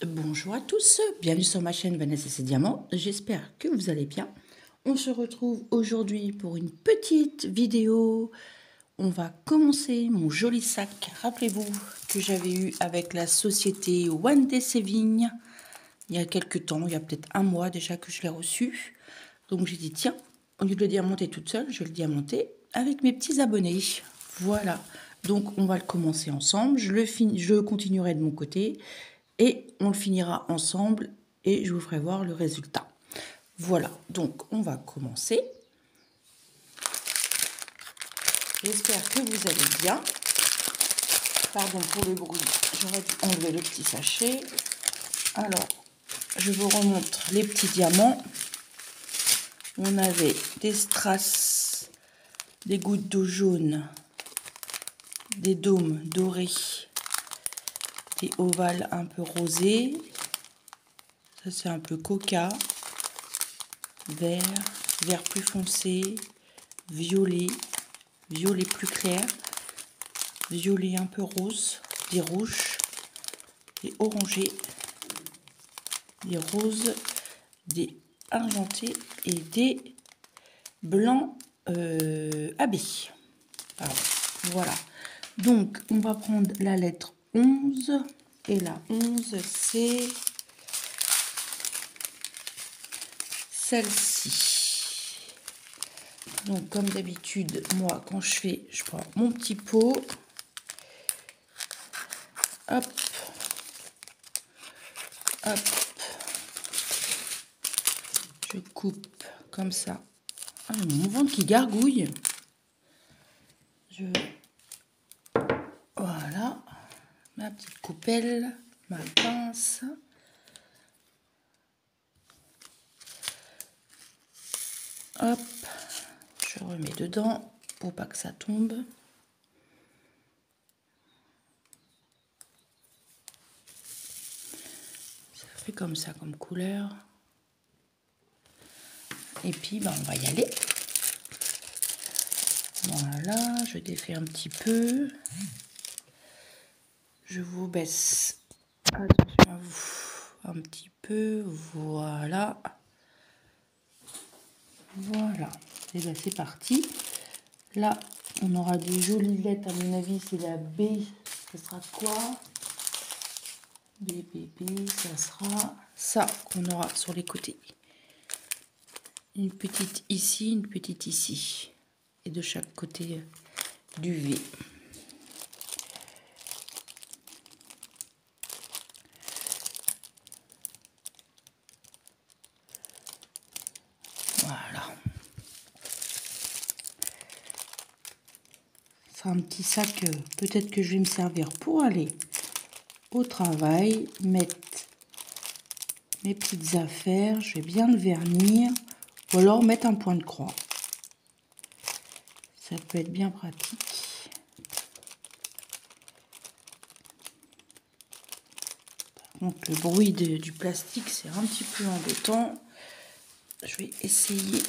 Bonjour à tous, bienvenue sur ma chaîne Vanessa et Diamants, j'espère que vous allez bien. On se retrouve aujourd'hui pour une petite vidéo. On va commencer mon joli sac, rappelez-vous que j'avais eu avec la société One Day Saving il y a quelques temps, il y a peut-être un mois déjà que je l'ai reçu. Donc j'ai dit tiens, au lieu de le diamanter toute seule, je vais le diamanter avec mes petits abonnés. Voilà, donc on va le commencer ensemble, je continuerai de mon côté. Et on le finira ensemble et je vous ferai voir le résultat. Voilà, donc on va commencer. J'espère que vous allez bien. Pardon pour le bruit, j'aurais dû enlever le petit sachet. Alors, je vous remontre les petits diamants. On avait des strass, des gouttes d'eau jaune, des dômes dorés, des ovales un peu rosés. Ça c'est un peu coca, vert, vert plus foncé, violet, violet plus clair, violet un peu rose, des rouges, des orangés, des roses, des argentés et des blancs habillés. Alors, voilà. Donc, on va prendre la lettre 11. Et la 11, c'est celle-ci. Donc, comme d'habitude, moi, quand je prends mon petit pot. Hop. Hop. Je coupe comme ça. Ah, mon ventre qui gargouille. Voilà. Ma petite coupelle, ma pince. Hop. Je remets dedans pour pas que ça tombe. Ça fait comme ça comme couleur. Et puis on va y aller. Voilà, je défais un petit peu. Je vous baisse. Attention à vous. Un petit peu. Voilà. Voilà. Et bien c'est parti. Là, on aura des jolies lettres. À mon avis, c'est la B. Ce sera quoi? B, ça sera ça qu'on aura sur les côtés. Une petite ici, une petite ici. Et de chaque côté du V. Voilà. C'est un petit sac, peut-être que je vais me servir pour aller au travail, mettre mes petites affaires, je vais bien le vernir, ou alors mettre un point de croix. Ça peut être bien pratique. Donc le bruit du plastique, c'est un petit peu embêtant. Je vais essayer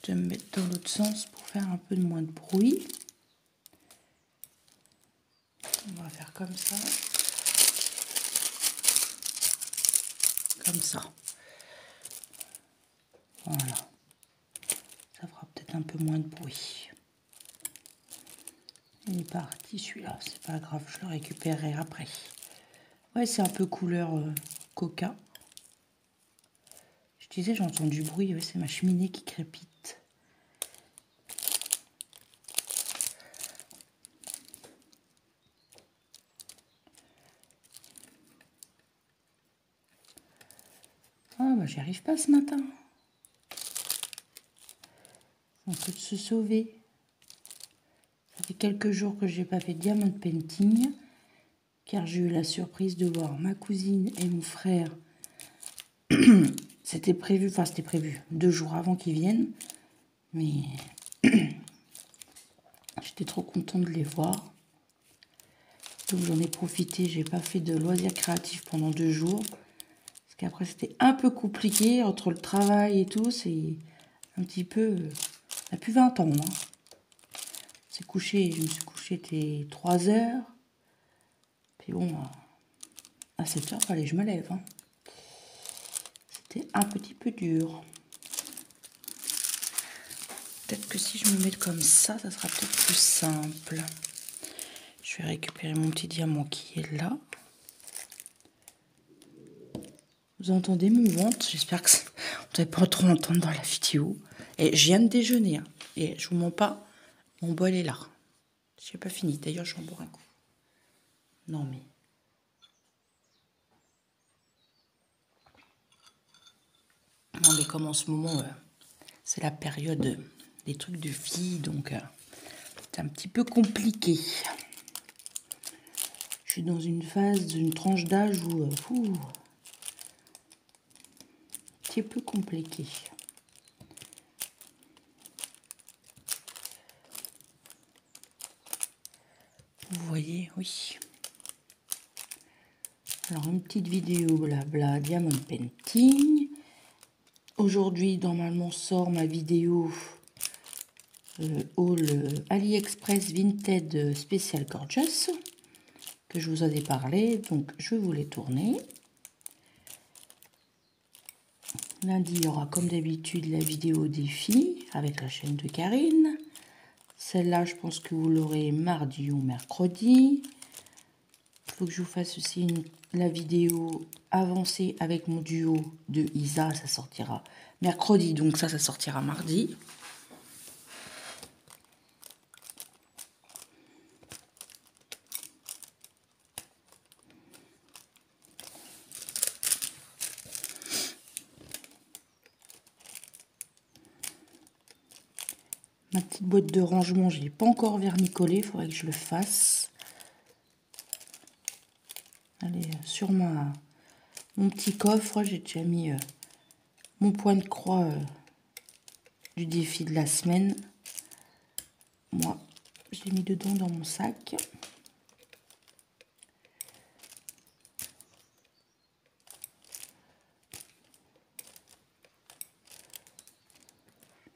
de me mettre dans l'autre sens pour faire un peu moins de bruit. On va faire comme ça. Comme ça. Voilà. Ça fera peut-être un peu moins de bruit. Il est parti celui-là, c'est pas grave, je le récupérerai après. Ouais, c'est un peu couleur coca. Je disais, j'entends du bruit, ouais, c'est ma cheminée qui crépite. Ah, bah j'y arrive pas ce matin. On peut se sauver. Ça fait quelques jours que j'ai pas fait de diamond painting, car j'ai eu la surprise de voir ma cousine et mon frère. C'était prévu, 2 jours avant qu'ils viennent, mais j'étais trop contente de les voir. Donc j'en ai profité, j'ai pas fait de loisirs créatifs pendant 2 jours. Parce qu'après c'était un peu compliqué entre le travail et tout, c'est un petit peu... Ça a plus 20 ans, hein. Je me suis couchée, il était 3 heures. Puis bon, À 7 heures, fallait que je me lève. Hein. C'était un petit peu dur. Peut-être que si je me mets comme ça sera peut-être plus simple. Je vais récupérer mon petit diamant qui est là. Vous entendez mon ventre? J'espère que vous n'allez pas trop entendre dans la vidéo. Et je viens de déjeuner. Hein. Et je vous mens pas, mon bol est là. Je n'ai pas fini. D'ailleurs, je vais en boire un coup. Non mais... Non mais comme en ce moment, c'est la période des trucs de filles, donc c'est un petit peu compliqué. Je suis dans une phase, une tranche d'âge où... un petit peu compliqué. Vous voyez, oui. Alors, une petite vidéo blabla Diamond Painting. Aujourd'hui, normalement, sort ma vidéo haul AliExpress Vinted Special Gorgeous que je vous avais parlé. Donc, je vais vous les tourner. Lundi, il y aura comme d'habitude la vidéo défi avec la chaîne de Karine. Celle-là, je pense que vous l'aurez mardi ou mercredi. Il faut que je vous fasse aussi la vidéo avancée avec mon duo de Isa. Ça sortira mercredi, donc ça sortira mardi. Ma petite boîte de rangement, je ne l'ai pas encore vermicolée, il faudrait que je le fasse. Allez, sur mon petit coffre, j'ai déjà mis mon point de croix du défi de la semaine. Moi, je l'ai mis dedans dans mon sac.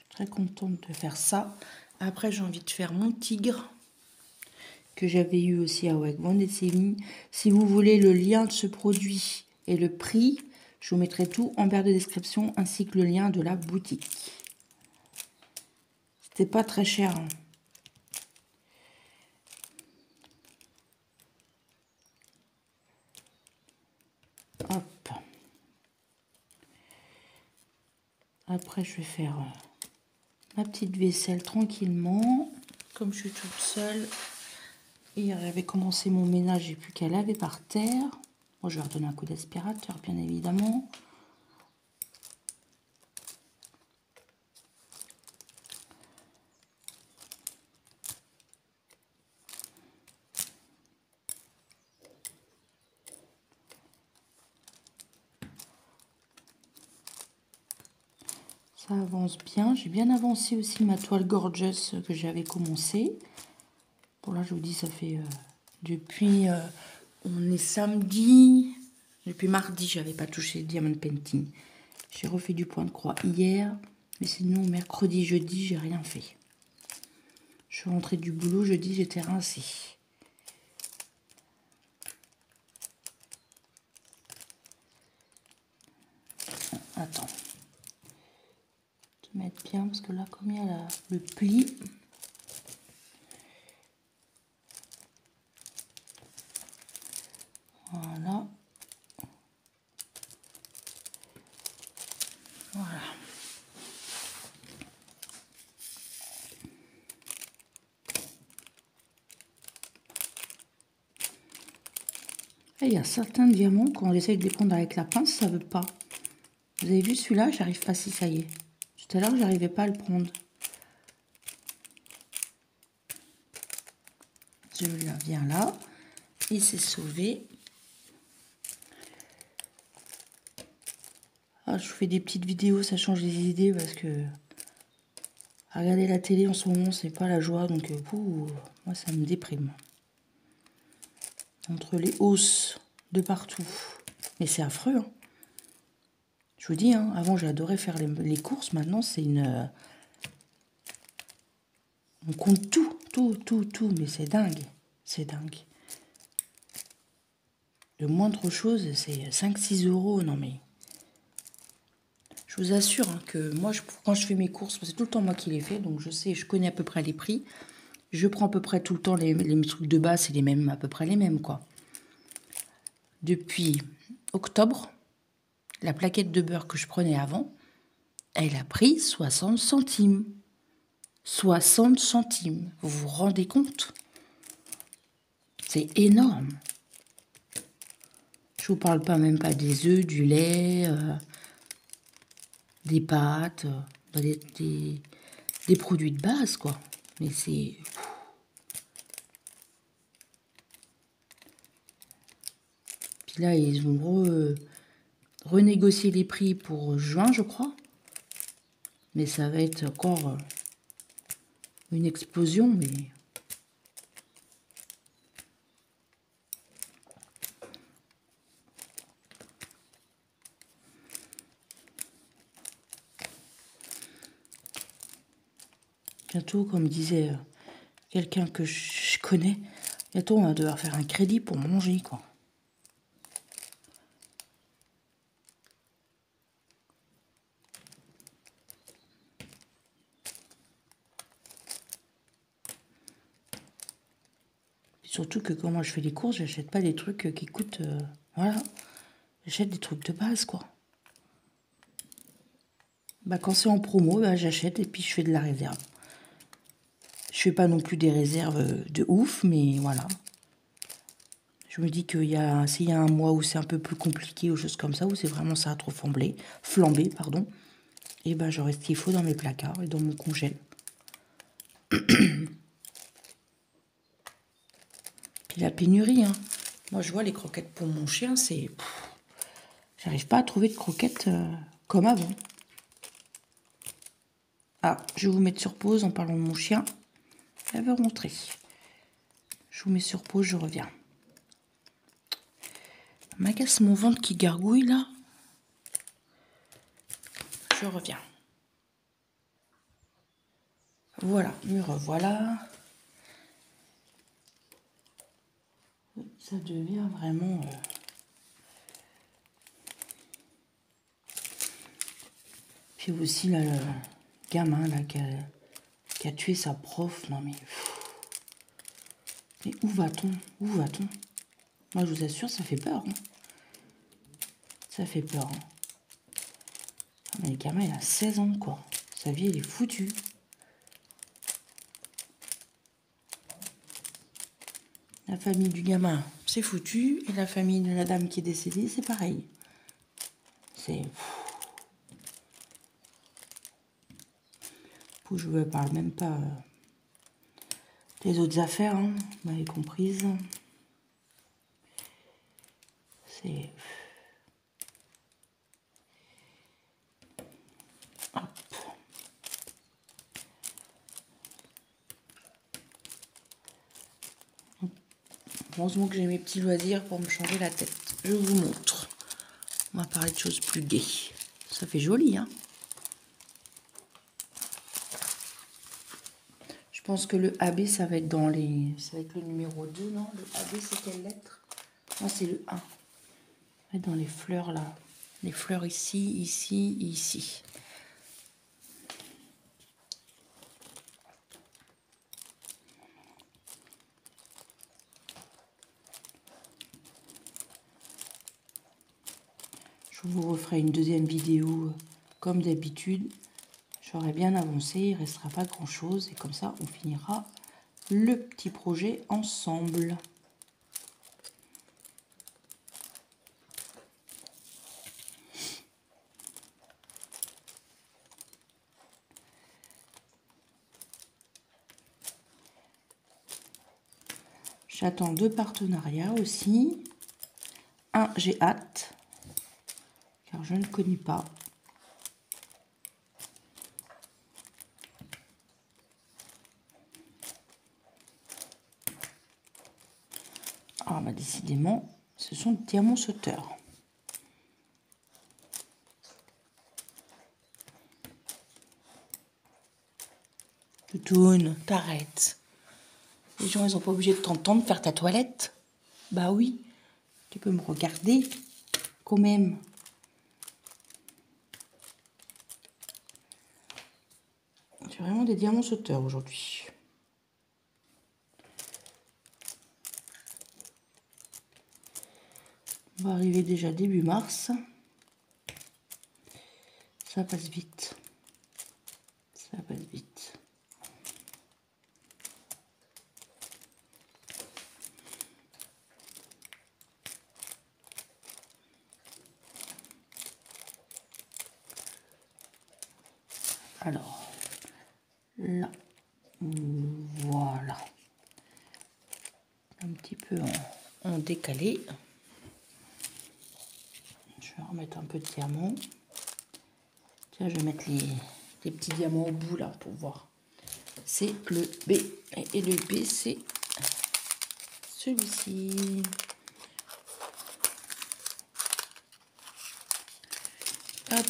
Très contente de faire ça. Après, j'ai envie de faire mon tigre que j'avais eu aussi à Wegmans et Semi. Si vous voulez le lien de ce produit et le prix, je vous mettrai tout en barre de description ainsi que le lien de la boutique. C'était pas très cher. Hein. Hop. Après, je vais faire ma petite vaisselle tranquillement. Comme je suis toute seule. Hier, j'avais commencé mon ménage, j'ai plus qu'à laver par terre. Moi, je vais redonner un coup d'aspirateur, bien évidemment. Ça avance bien. J'ai bien avancé aussi ma toile gorgeous que j'avais commencé. Bon, là, je vous dis, ça fait depuis... on est samedi. Depuis mardi, je n'avais pas touché Diamond Painting. J'ai refait du point de croix hier. Mais sinon, mercredi, jeudi, j'ai rien fait. Je suis rentrée du boulot, jeudi, j'étais rincée. Attends. Je vais mettre bien, parce que là, comme il y a le pli... Voilà. Voilà. Et il y a certains diamants, quand on essaye de les prendre avec la pince, ça ne veut pas. Vous avez vu celui-là, j'arrive pas, si ça y est. Tout à l'heure, j'arrivais pas à le prendre. Celui-là vient là. Il s'est sauvé. Ah, je vous fais des petites vidéos, ça change les idées parce que regarder la télé en ce moment, c'est pas la joie. Donc, moi, ça me déprime. Entre les hausses de partout. Mais c'est affreux, hein. Je vous dis, hein, avant, j'adorais faire les courses. Maintenant, c'est une... on compte tout. Mais c'est dingue. C'est dingue. Le moindre chose, c'est 5-6 euros. Non mais... Je vous assure hein, que moi, quand je fais mes courses, c'est tout le temps moi qui les fais. Donc je sais, je connais à peu près les prix. Je prends à peu près tout le temps les trucs de base, c'est les mêmes, à peu près les mêmes, quoi. Depuis octobre, la plaquette de beurre que je prenais avant, elle a pris 60 centimes. 60 centimes. Vous vous rendez compte? C'est énorme. Je vous parle pas même pas des œufs, du lait, des pâtes, des produits de base, quoi. Mais c'est... Puis là, ils ont renégocié les prix pour juin, je crois. Mais ça va être encore une explosion, mais... Bientôt, comme disait quelqu'un que je connais, bientôt on va devoir faire un crédit pour manger, quoi. Surtout que quand moi je fais les courses, j'achète pas des trucs qui coûtent... voilà. J'achète des trucs de base, quoi. Bah, quand c'est en promo, bah, j'achète et puis je fais de la réserve. Je fais pas non plus des réserves de ouf, mais voilà. Je me dis qu'il y a, s'il y a un mois où c'est un peu plus compliqué ou choses comme ça, où c'est vraiment ça a trop flambé, pardon, et ben j'aurai ce qu'il faut dans mes placards et dans mon congèle. Puis la pénurie, hein. Moi je vois les croquettes pour mon chien, c'est... J'arrive pas à trouver de croquettes comme avant. Ah, je vais vous mettre sur pause en parlant de mon chien. Elle veut rentrer. Je vous mets sur pause, je reviens. M'agace mon ventre qui gargouille là. Je reviens. Voilà, me revoilà. Ça devient vraiment... Puis aussi là, le gamin là qui a tué sa prof. Non mais... Mais où va-t-on? Où va-t-on? Moi je vous assure, ça fait peur. Hein. Ça fait peur. Hein. Mais le gamin il a 16 ans quoi. Sa vie elle est foutue. La famille du gamin, c'est foutu. Et la famille de la dame qui est décédée, c'est pareil. C'est... Je ne parle même pas des autres affaires, hein, vous m'avez comprise. C'est... Hop. Heureusement que j'ai mes petits loisirs pour me changer la tête. Je vous montre. On va parler de choses plus gaies. Ça fait joli, hein. Je pense que le AB, ça va être dans les... Ça va être le numéro 2, non? Le AB, c'est quelle lettre? Non, c'est le 1. Ça va être dans les fleurs, là. Les fleurs ici, ici, ici. Je vous referai une deuxième vidéo comme d'habitude. J'aurai bien avancé, il ne restera pas grand chose et comme ça on finira le petit projet ensemble. J'attends 2 partenariats aussi. Un, j'ai hâte, car je ne connais pas. Ah bah décidément, ce sont des diamants sauteurs. Toutoune, t'arrêtes. Les gens, ils sont pas obligés de t'entendre faire ta toilette. Bah oui. Tu peux me regarder quand même. J'ai vraiment des diamants sauteurs aujourd'hui. On va arriver déjà début mars. Ça passe vite. Ça passe vite. Alors, là, voilà. Un petit peu en décalé. Je vais remettre un peu de diamant. Tiens, je vais mettre les petits diamants au bout là pour voir. C'est le B. Et le B, c'est celui-ci. Hop.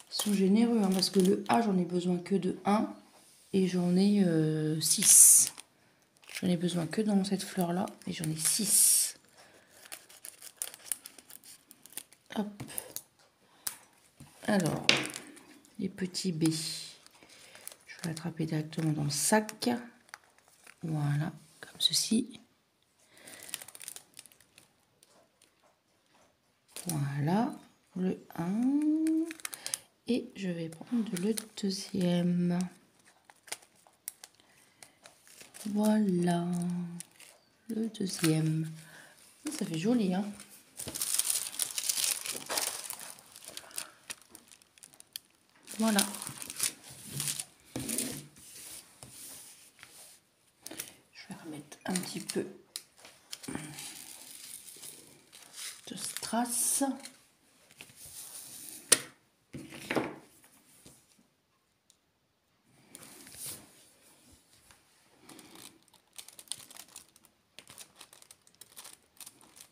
Ils sont généreux hein, parce que le A, j'en ai besoin que de 1 et j'en ai 6. J'en ai besoin que dans cette fleur là et j'en ai 6. Hop. Alors, les petits B, je vais l'attraper directement dans le sac. Voilà, comme ceci. Voilà, le 1. Et je vais prendre le deuxième. Voilà, le deuxième. Ça fait joli, hein. Voilà. Je vais remettre un petit peu de strass.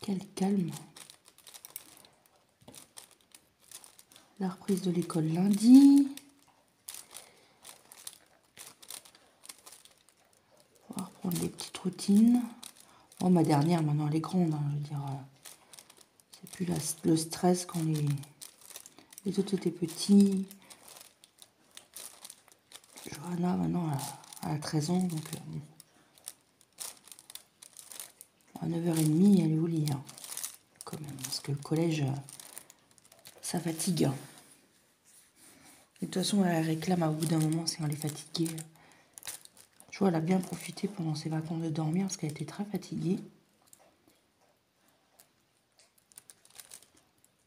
Quel calme. La reprise de l'école lundi. On va reprendre les petites routines. Oh, ma dernière, maintenant, elle est grande. Hein, je veux dire, c'est plus le stress quand les autres étaient petits. Johanna, maintenant, elle a 13 ans. Donc, à 9h30, elle est au lit. Hein, quand même, parce que le collège, ça fatigue. Et de toute façon, elle réclame à bout d'un moment si on est fatiguée. Je vois, elle a bien profité pendant ses vacances de dormir parce qu'elle était très fatiguée.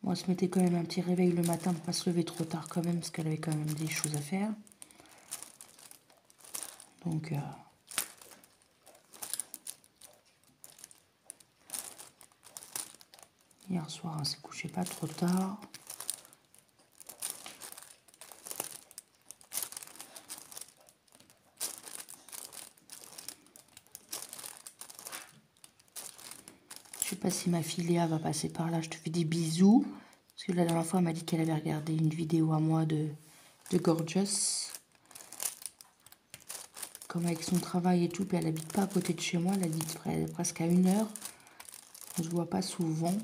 Bon, elle se mettait quand même un petit réveil le matin pour ne pas se lever trop tard quand même parce qu'elle avait quand même des choses à faire. Donc, hier soir, elle s'est couchée pas trop tard. Je sais pas si ma fille Léa va passer par là. Je te fais des bisous. Parce que la dernière fois, elle m'a dit qu'elle avait regardé une vidéo à moi de Gorgeous. Comme avec son travail et tout, puis elle habite pas à côté de chez moi. Elle habite presque à 1 heure. On se voit pas souvent.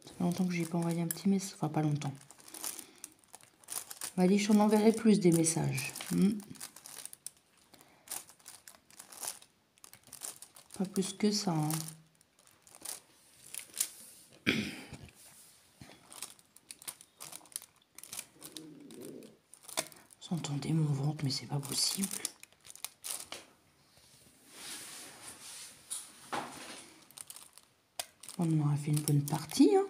Ça fait longtemps que j'ai pas envoyé un petit message. Enfin, pas longtemps. On va dire, je t'en enverrai plus des messages. Pas plus que ça. Hein. Vous entendez mon ventre, mais c'est pas possible. On en aura fait une bonne partie. Hein.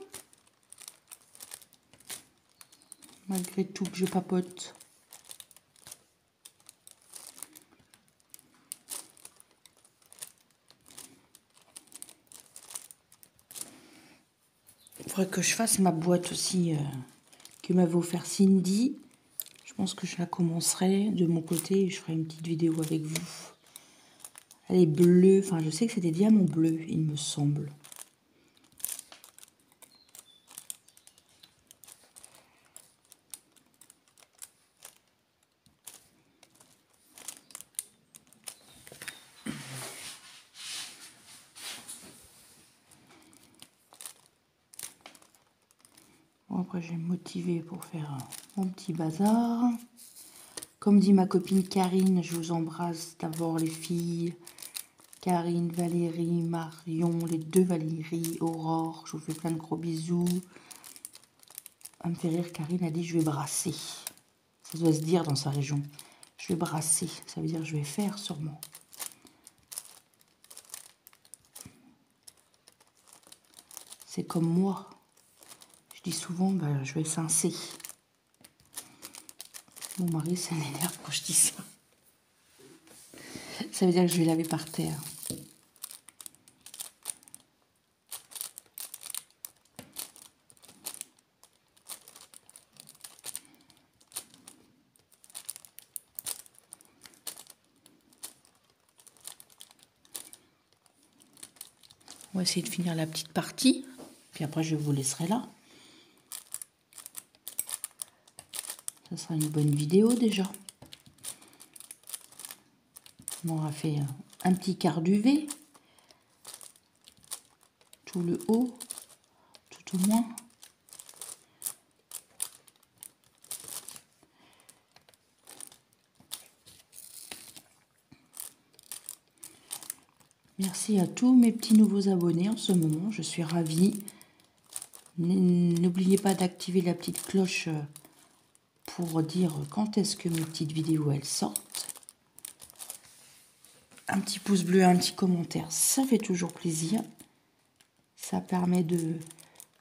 Malgré tout que je papote. Il faudrait que je fasse ma boîte aussi que m'avait offert Cindy. Je pense que je la commencerai de mon côté et je ferai une petite vidéo avec vous. Elle est bleue, enfin je sais que c'est des diamants bleus, il me semble. après, je vais me motiver pour faire mon petit bazar. Comme dit ma copine Karine, je vous embrasse d'abord les filles. Karine, Valérie, Marion, les 2 Valérie, Aurore, je vous fais plein de gros bisous. Ça me fait rire, Karine a dit je vais brasser. Ça doit se dire dans sa région. Je vais brasser, ça veut dire je vais faire sûrement. C'est comme moi. Je dis souvent, bah, je vais cincer. Mon mari, ça l'énerve quand je dis ça. Ça veut dire que je vais laver par terre. On va essayer de finir la petite partie. Puis après, je vous laisserai là. Ça sera une bonne vidéo déjà. On aura fait un petit quart duvet. Tout le haut, tout au moins. Merci à tous mes petits nouveaux abonnés en ce moment. Je suis ravie. N'oubliez pas d'activer la petite cloche pour dire quand est-ce que mes petites vidéos elles sortent. Un petit pouce bleu, un petit commentaire, ça fait toujours plaisir. Ça permet de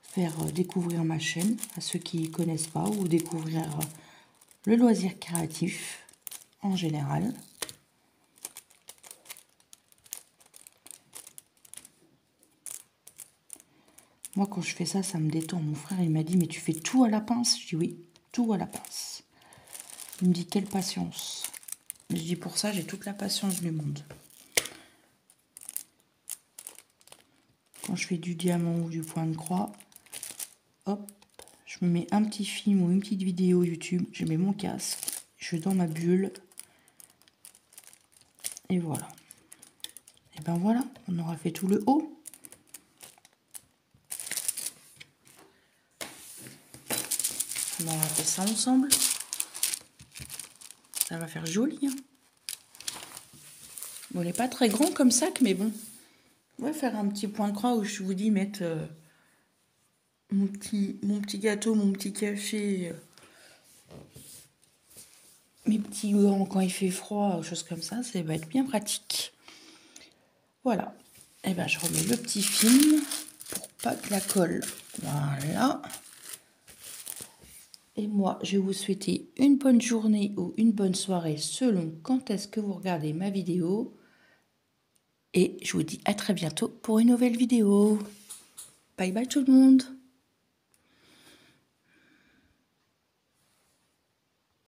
faire découvrir ma chaîne à ceux qui ne connaissent pas ou découvrir le loisir créatif en général. Moi, quand je fais ça, ça me détend. Mon frère, il m'a dit, mais tu fais tout à la pince? Je dis oui, tout à la pince. Il me dit, quelle patience. Je dis, pour ça, j'ai toute la patience du monde. Quand je fais du diamant ou du point de croix, hop, je me mets un petit film ou une petite vidéo YouTube, je mets mon casque, je suis dans ma bulle, et voilà. Et ben voilà, on aura fait tout le haut. On aura fait ça ensemble. Ça va faire joli. Hein. Bon, il n'est pas très grand comme sac, mais bon. On va faire un petit point de croix où je vous dis mettre mon petit gâteau, mon petit café, mes petits gants quand il fait froid, choses comme ça va être bien pratique. Voilà. Et ben je remets le petit film pour pas que la colle. Voilà. Et moi, je vais vous souhaiter une bonne journée ou une bonne soirée selon quand est-ce que vous regardez ma vidéo. Et je vous dis à très bientôt pour une nouvelle vidéo. Bye bye tout le monde.